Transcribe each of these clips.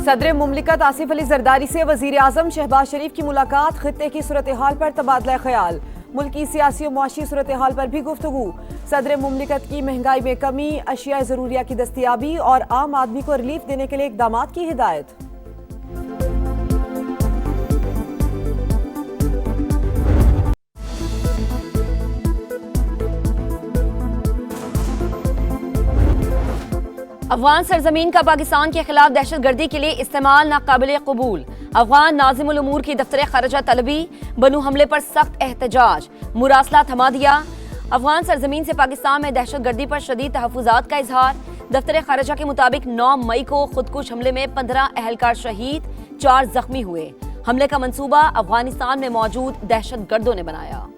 सदर मुमलिकत आसिफ अली जरदारी से वजीर आजम शहबाज शरीफ की मुलाकात, खित्ते की सूरत हाल पर तबादला ख्याल, मुल्की सियासी और मुआशी सूरत हाल पर भी गुफ्तगू। सदर मुमलिकत की महंगाई में कमी, अशिया ज़रूरिया की दस्तियाबी और आम आदमी को रिलीफ देने के लिए इकदाम की हिदायत। अफगान सरजमीन का पाकिस्तान के खिलाफ दहशतगर्दी के लिए इस्तेमाल नाकाबिल कबूल। अफगान नाज़िमुल उमूर की दफ्तर खर्जा तलबी, बनू हमले पर सख्त एहतजाज, मुरासला थमा दिया। अफगान सरजमीन से पाकिस्तान में दहशतगर्दी पर शदीद तहफ़्फ़ुज़ात का इजहार। दफ्तर खर्जा के मुताबिक 9 मई को खुदकुश हमले में 15 अहलकार शहीद, 4 जख्मी हुए। हमले का मंसूबा अफगानिस्तान में मौजूद दहशतगर्दों ने बनाया।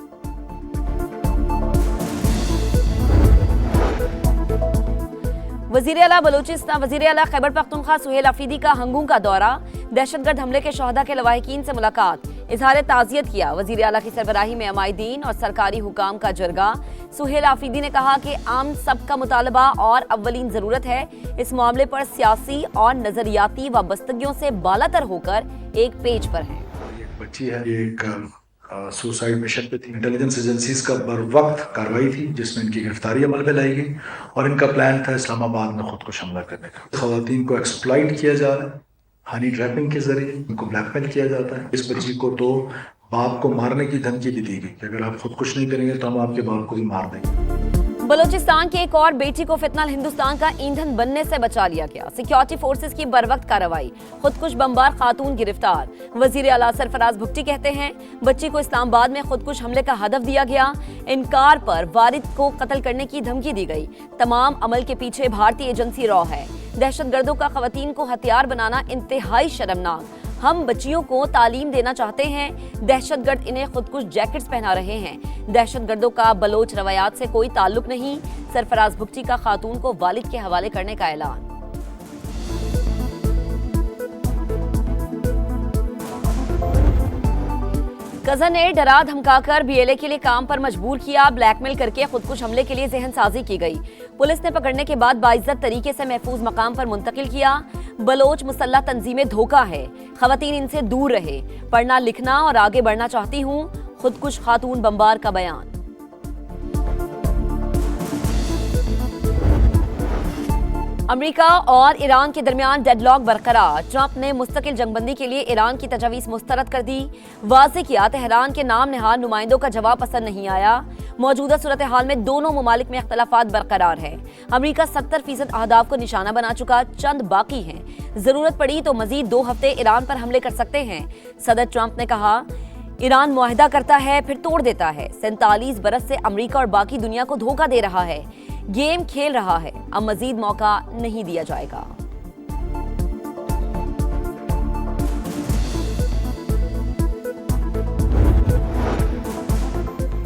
वज़ीर आला बलूचिस्तान वज़ीर आला खैबर पख्तूनख्वा सुहेल आफरीदी का हंगू का दौरा, दहशतगर्द हमले के शहदा के लवाहिकीन से मुलाकात, इजहार ताज़ियत किया। वज़ीर आला की सरबराही में अमायदीन और सरकारी हुकाम का जरगा। सुहेल आफरीदी ने कहा कि आम सबका मुतालबा और अव्वलीन ज़रूरत है। इस मामले पर सियासी और नजरियाती वाबस्तगियों से बालातर होकर एक पेज पर है। बच्ची है, एक सुसाइड मिशन पे थी। इंटेलिजेंस एजेंसीज का बर वक्त कार्रवाई थी जिसमें इनकी गिरफ्तारी अमल में लाई गई और इनका प्लान था इस्लामाबाद में खुद को हमला करने का। खवातीन को एक्सप्लॉइट किया जा रहा है, हनी ट्रैपिंग के जरिए इनको ब्लैकमेल किया जाता है। इस बच्ची को तो बाप को मारने की धमकी भी दी गई कि अगर आप खुदकुश नहीं करेंगे तो हम आपके बाप को भी मार देंगे। बलूचिस्तान की एक और बेटी को फितना हिंदुस्तान का ईंधन बनने से बचा लिया गया। सिक्योरिटी फोर्सेस की बरवक्त कार्रवाई, खुदकुश बमबार खातून गिरफ्तार। वजीर आला सरफराज भुट्टी कहते हैं बच्ची को इस्लामाबाद में खुदकुश हमले का हदफ दिया गया। इनकार पर वारिद को कत्ल करने की धमकी दी गई। तमाम अमल के पीछे भारतीय एजेंसी रॉ है। दहशतगर्दों का खवातीन को हथियार बनाना इंतहाई शर्मनाक। हम बच्चियों को तालीम देना चाहते हैं, दहशतगर्द इन्हें खुदकुश जैकेट्स पहना रहे हैं। दहशतगर्दों का बलोच रवायात से कोई ताल्लुक नहीं। सरफराज भुट्टी का खातून को वालिद के हवाले करने का ऐलान। कजन ने डरा धमकाकर बीएलए के लिए काम पर मजबूर किया। ब्लैकमेल करके खुदकुश हमले के लिए जहन साजी की गई। पुलिस ने पकड़ने के बाद बाइज्जत तरीके से महफूज मकाम पर मुंतकिल किया। बलोच मुसल्लह तंजीमें धोखा है, खवातीन इनसे दूर रहे। पढ़ना लिखना और आगे बढ़ना चाहती हूँ, खुदकुश खातून बमबार का बयान। अमेरिका और ईरान के दरमियान डेडलॉक बरकरार। ट्रंप ने मुस्तकिल जंगबंदी के लिए ईरान की तजवीज़ मुस्तरद कर दी। वाज़े किया तेहरान के नाम नहार नुमाइंदों का जवाब पसंद नहीं आया। मौजूदा सूरत हाल में दोनों ममालिक में इख्तलाफात बरकरार है। अमेरिका 70% अहदाफ को निशाना बना चुका, चंद बाकी हैं। जरूरत पड़ी तो मजीद 2 हफ्ते ईरान पर हमले कर सकते हैं। सदर ट्रंप ने कहा ईरान मुआहिदा करता है फिर तोड़ देता है। 47 बरस से अमेरिका और बाकी दुनिया को धोखा दे रहा है, गेम खेल रहा है। अब मजीद मौका नहीं दिया जाएगा।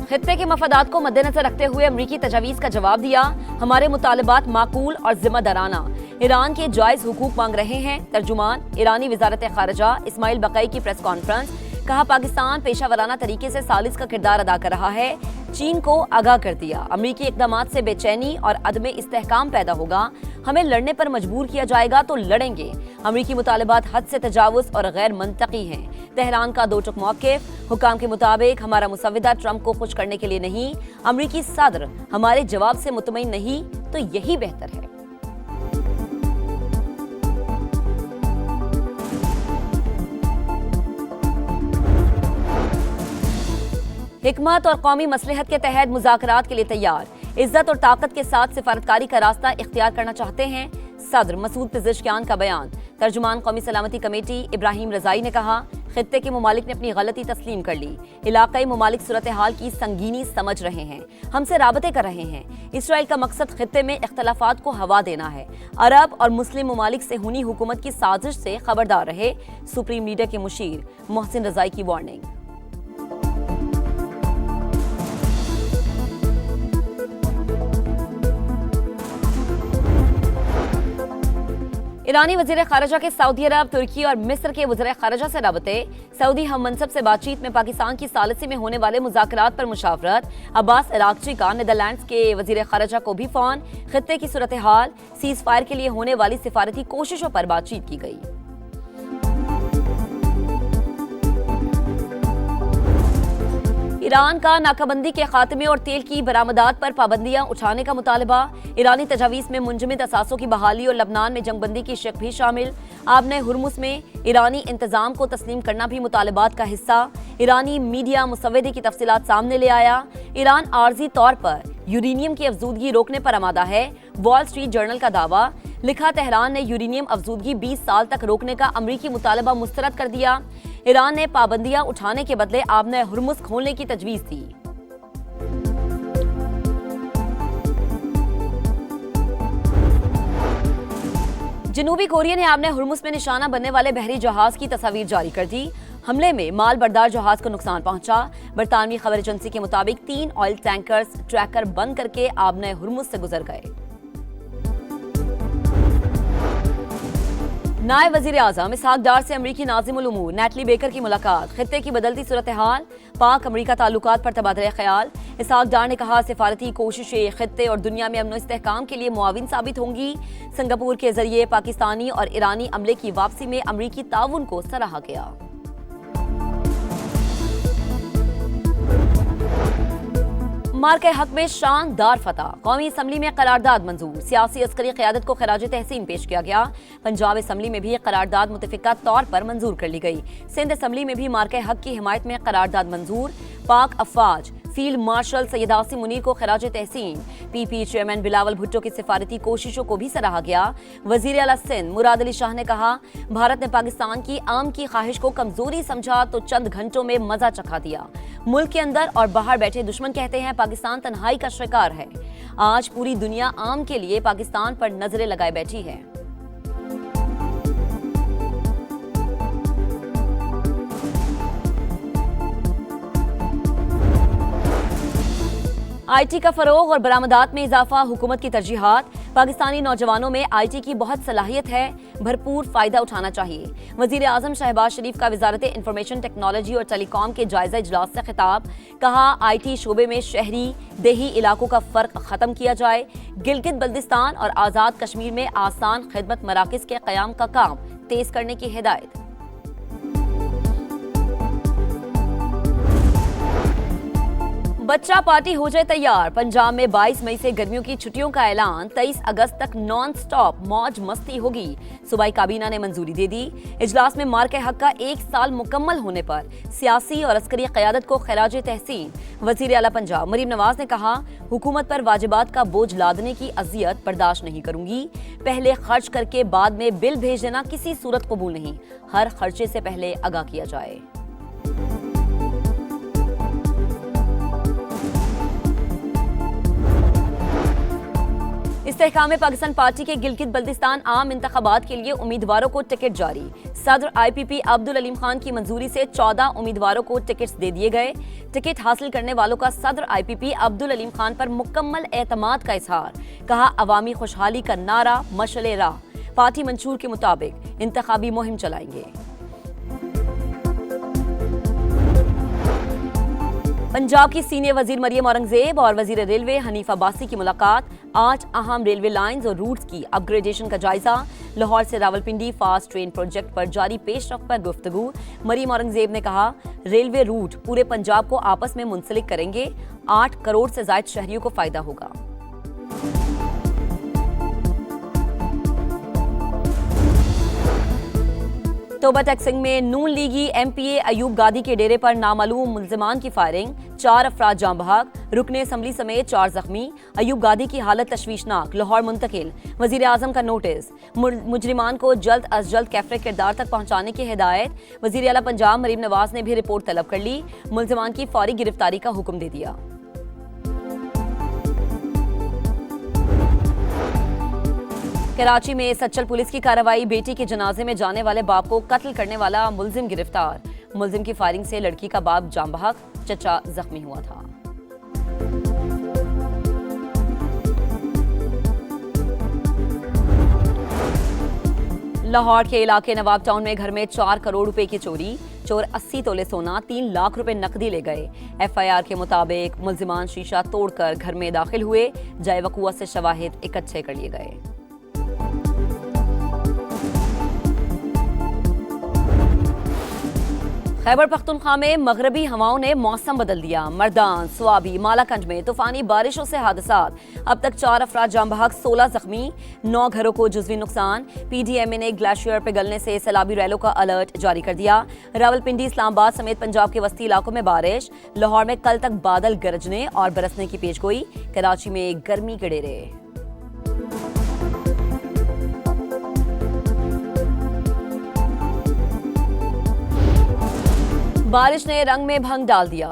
खित्ते के मफादात को मद्देनजर रखते हुए अमरीकी तजावीज़ का जवाब दिया। हमारे मुतालबात माकूल और जिम्मेदाराना। ईरान के जायज हुकूक मांग रहे हैं। तर्जुमान ईरानी वजारत खारजा इस्माइल बकई की प्रेस कॉन्फ्रेंस। कहा पाकिस्तान पेशावराना तरीके से सालिस का किरदार अदा कर रहा है। चीन को आगाह कर दिया। अमरीकी इक़दामात से बेचैनी और अदमे इस्तेहकाम पैदा होगा। हमें लड़ने पर मजबूर किया जाएगा तो लड़ेंगे। अमरीकी मुतालबात हद से तजावुज़ और गैर मंतकी हैं। तेहरान का दो टुक मौक़िफ़। हुकाम के मुताबिक हमारा मुसविदा ट्रंप को खुश करने के लिए नहीं, अमरीकी सदर हमारे जवाब से मुतमईन नहीं तो यही बेहतर है। हिकमत और कौमी मसलहत के तहत मुज़ाकरात के लिए तैयार। इज्जत और ताकत के साथ सिफारतकारी का रास्ता इख्तियार करना चाहते हैं। सदर मसूद पिज़ेशकियान का बयान। तर्जुमान कौमी सलामती कमेटी इब्राहिम रज़ाई ने कहा खित्ते के मुमालिक ने अपनी गलती तस्लीम कर ली। इलाकाई मुमालिक सूरत हाल की संगीनी समझ रहे हैं, हमसे राबते कर रहे हैं। इसराइल का मकसद खित्ते में इख्तलाफात को हवा देना है। अरब और मुस्लिम मुमालिक से हुनी हुकूमत की साजिश से खबरदार रहे। सुप्रीम लीडर के मुशीर मोहसिन रज़ाई की वार्निंग। ईरानी वज़ीर ख़ारिजा के सऊदी अरब, तुर्की और मिस्र के वज़ीर ख़ारिजा से रबते। सऊदी हम मनसब से बातचीत में पाकिस्तान की सालिसी में होने वाले मुज़ाकरात पर मुशावरत। अब्बास इराक़ची का नीदरलैंड्स के वज़ीर ख़ारिजा को भी फ़ोन। खित्ते की सूरत हाल, सीज़ फायर के लिए होने वाली सिफारती कोशिशों पर बातचीत की गई। ईरान का नाकाबंदी के खात्मे और तेल की बरामदात पर पाबंदियां उठाने का मुतालबा। ईरानी तजावीज़ में मुंजमद असासों की बहाली और लबनान में जंगबंदी की शक भी शामिल। आबने हुर्मुस में ईरानी इंतजाम को तस्लीम करना भी मुतालबात का हिस्सा। ईरानी मीडिया मुसव्वदे की तफसीलात सामने ले आया। ईरान आर्जी तौर पर यूरेनियम की अफजूदगी रोकने पर आमादा है, वॉल स्ट्रीट जर्नल का दावा। लिखा, तेहरान ने यूरेनियम अफजूदगी 20 साल तक रोकने का अमरीकी मुतालबा मुस्तरद कर दिया। ईरान ने पाबंदियां उठाने के बदले आबने हुर्मुस खोलने की तजवीज दी। जनूबी कोरिया ने आबने हुर्मुस में निशाना बनने वाले बहरी जहाज की तस्वीर जारी कर दी। हमले में माल बरदार जहाज को नुकसान पहुंचा। बरतानवी खबर एजेंसी के मुताबिक 3 ऑयल टैंकर्स ट्रैकर बंद करके आबने हुर्मुस से गुजर गए। नायब वजीर आजम इसहाक डार से अमरीकी नाज़िमुल उमूर नेटली बेकर की मुलाकात। खित्ते की बदलती सूरत हाल, पाक अमरीका ताल्लुकात पर तबादला ख्याल। इसहाक डार ने कहा, सिफारती कोशिशें खित्ते और दुनिया में अमन इस्तेहकाम के लिए मुआविन साबित होंगी। सिंगापुर के जरिए पाकिस्तानी और ईरानी अमले की वापसी में अमरीकी ताउन को सराहा गया। मार्के हक में शानदार फतह, कौमी असम्बली में करारदाद मंजूर। सियासी अस्करी क़यादत को खराज तहसीन पेश किया गया। पंजाब असम्बली में भी करारदाद मुतफ़िका तौर पर मंजूर कर ली गई। सिंध असम्बली में भी मार्के हक की हिमायत में करारदाद मंजूर। पाक अफवाज फील्ड मार्शल सैयद आसिम मुनीर को खराज तहसीन। पीपी चेयरमैन बिलावल भुट्टो की सिफारती कोशिशों को भी सराहा गया। वजीर आला सिंध मुराद अली शाह ने कहा, भारत ने पाकिस्तान की आम की ख्वाहिश को कमजोरी समझा तो चंद घंटों में मजा चखा दिया। मुल्क के अंदर और बाहर बैठे दुश्मन कहते हैं पाकिस्तान तन्हाई का शिकार है। आज पूरी दुनिया आम के लिए पाकिस्तान पर नजरें लगाए बैठी है। आईटी का फरोग और बरामदात में इजाफा, हुकूमत की तरजीहात। पाकिस्तानी नौजवानों में आईटी की बहुत सलाहियत है, भरपूर फायदा उठाना चाहिए। वजीर आजम शहबाज शरीफ का वजारत इंफॉर्मेशन टेक्नोलॉजी और टेलीकॉम के जायजा इजलास से खिताब। कहा, आईटी शोबे में शहरी देही इलाकों का फर्क खत्म किया जाए। गिलगित बल्दिस्तान और आज़ाद कश्मीर में आसान खिदमत मराकज के क़याम का काम तेज करने की हिदायत। बच्चा पार्टी हो जाए तैयार। पंजाब में 22 मई से गर्मियों की छुट्टियों का ऐलान। 23 अगस्त तक नॉन स्टॉप मौज मस्ती होगी। सूबाई काबीना ने मंजूरी दे दी। इजलास में मार्के हक का 1 साल मुकम्मल होने पर सियासी और अस्करी क़यादत को खराज तहसीन। वजीर आला पंजाब मरीम नवाज ने कहा, हुकूमत पर वाजिबात का बोझ लादने की अजियत बर्दाश्त नहीं करूंगी। पहले खर्च करके बाद में बिल भेज देना किसी सूरत कबूल नहीं। हर खर्चे से पहले आगाह किया जाए। इस्तेहकाम पाकिस्तान पार्टी के गिलगित बल्दिस्तान आम इंतखाबात के लिए उम्मीदवारों को टिकट जारी। सदर IPP अब्दुल अलीम खान की मंजूरी से 14 उम्मीदवारों को टिकट्स दे दिए गए। टिकट हासिल करने वालों का सदर IPP अब्दुल अलीम खान पर मुकम्मल एतमाद का इजहार। कहा, अवामी खुशहाली का नारा मशअले राह। पार्टी मंशूर के मुताबिक इंतखाबी मुहिम चलाएंगे। पंजाब की सीनियर वजीर मरियम औरंगजेब और वजीर रेलवे हनीफ अब्बासी की मुलाकात। आज अहम रेलवे लाइंस और रूट्स की अपग्रेडेशन का जायजा। लाहौर से रावलपिंडी फास्ट ट्रेन प्रोजेक्ट पर जारी पेशरफ पर गुफ्तगू। मरियम औरंगजेब ने कहा, रेलवे रूट पूरे पंजाब को आपस में मुंसलिक करेंगे। 8 करोड़ से ज्यादा शहरियों को फायदा होगा। तोबा टैक्सिंग में नून लीगी MPA अयूब गादी के डेरे पर नामालूम मुल्जिमान की फायरिंग। 4 अफराद जाँ बहक, रुकने असम्बली समेत 4 जख्मी। अयूब गादी की हालत तशवीशनाक, लाहौर मुंतकिल। वजीर आजम का नोटिस, मुजरिमान को जल्द अज जल्द कैफरे किरदार तक पहुंचाने की हिदायत। वजीर आला पंजाब मरीम नवाज ने भी रिपोर्ट तलब कर ली। मुल्जिमान की फौरी गिरफ्तारी का हुक्म दे दिया। कराची में सच्चल पुलिस की कार्रवाई। बेटी के जनाजे में जाने वाले बाप को कत्ल करने वाला मुल्जिम गिरफ्तार। मुल्जिम की फायरिंग से लड़की का बाप जाँ बहक, चचा जख्मी हुआ था। लाहौर के इलाके नवाब टाउन में घर में 4 करोड़ रुपए की चोरी। चोर 80 तोले सोना, 3 लाख रुपए नकदी ले गए। FIR के मुताबिक मुल्जिमान शीशा तोड़कर घर में दाखिल हुए। जाए वक़ुआ से शवाहिद इकट्ठे कर लिए गए। खैबर पख्तूनख्वा में मगरबी हवाओं ने मौसम बदल दिया। मर्दान, स्वाबी, मालाकंज में तूफानी बारिशों से हादसात। अब तक 4 अफराद जाम बहक, 16 जख्मी, 9 घरों को जुज़वी नुकसान। PDMA ने ग्लेशियर पिघलने से सैलाबी रैलों का अलर्ट जारी कर दिया। रावलपिंडी, इस्लामाबाद समेत पंजाब के वस्ती इलाकों में बारिश। लाहौर में कल तक बादल गरजने और बरसने की पेशगोई। कराची में गर्मी के डेरे। बारिश ने रंग में भंग डाल दिया।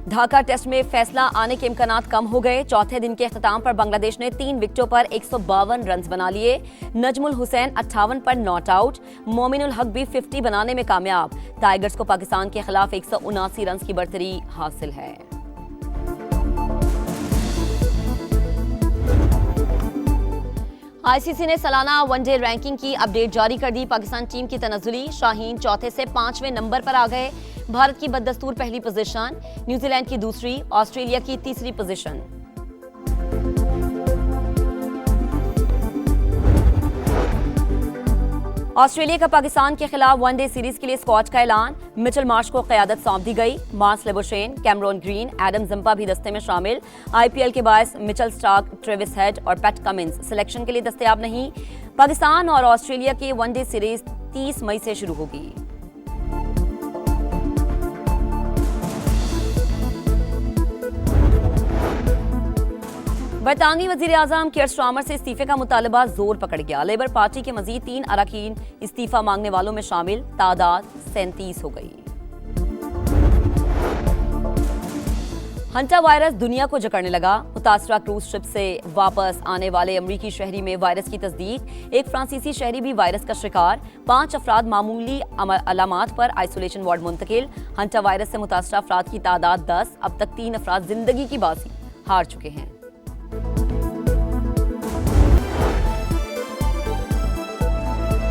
ढाका टेस्ट में फैसला आने के इम्कानात कम हो गए। चौथे दिन के अख्ताम पर बांग्लादेश ने 3 विकेटों पर 152 रन बना लिए। नजमुल हुसैन 58 पर नॉट आउट। मोमिनुल हक भी 50 बनाने में कामयाब। टाइगर्स को पाकिस्तान के खिलाफ 179 रन की बढ़तरी हासिल है। ICC ने सालाना वनडे रैंकिंग की अपडेट जारी कर दी। पाकिस्तान टीम की तनज़ुली। शाहीन चौथे से 5वें नंबर पर आ गए। भारत की बददस्तूर पहली पोजीशन, न्यूजीलैंड की दूसरी, ऑस्ट्रेलिया की तीसरी पोजीशन। ऑस्ट्रेलिया का पाकिस्तान के खिलाफ वनडे सीरीज के लिए स्क्वाड का ऐलान। मिचेल मार्श को क़यादत सौंप दी गई। Marnus Labuschagne, Cameron Green, Adam Zampa भी दस्ते में शामिल। IPL के बायस मिचेल स्टार्क, ट्रेविस हेड और पैट कमिंस सिलेक्शन के लिए दस्तयाब नहीं। पाकिस्तान और ऑस्ट्रेलिया की वनडे सीरीज 30 मई से शुरू होगी। बरतानवी वज़ीर-ए-आज़म कीयर स्टारमर से इस्तीफे का मुतालबा जोर पकड़ गया। लेबर पार्टी के मजीद 3 अरकान इस्तीफा मांगने वालों में शामिल। तादाद 37 हो गई। हंटा वायरस दुनिया को जकड़ने लगा। मुतासरा क्रूज शिप से वापस आने वाले अमरीकी शहरी में वायरस की तस्दीक। एक फ्रांसीसी शहरी भी वायरस का शिकार। 5 अफराद मामूली अलामात पर आइसोलेशन वार्ड मुंतकिल। हंटा वायरस से मुतासरा अफराद की तादाद 10। अब तक 3 अफराद जिंदगी की बाजी हार चुके हैं।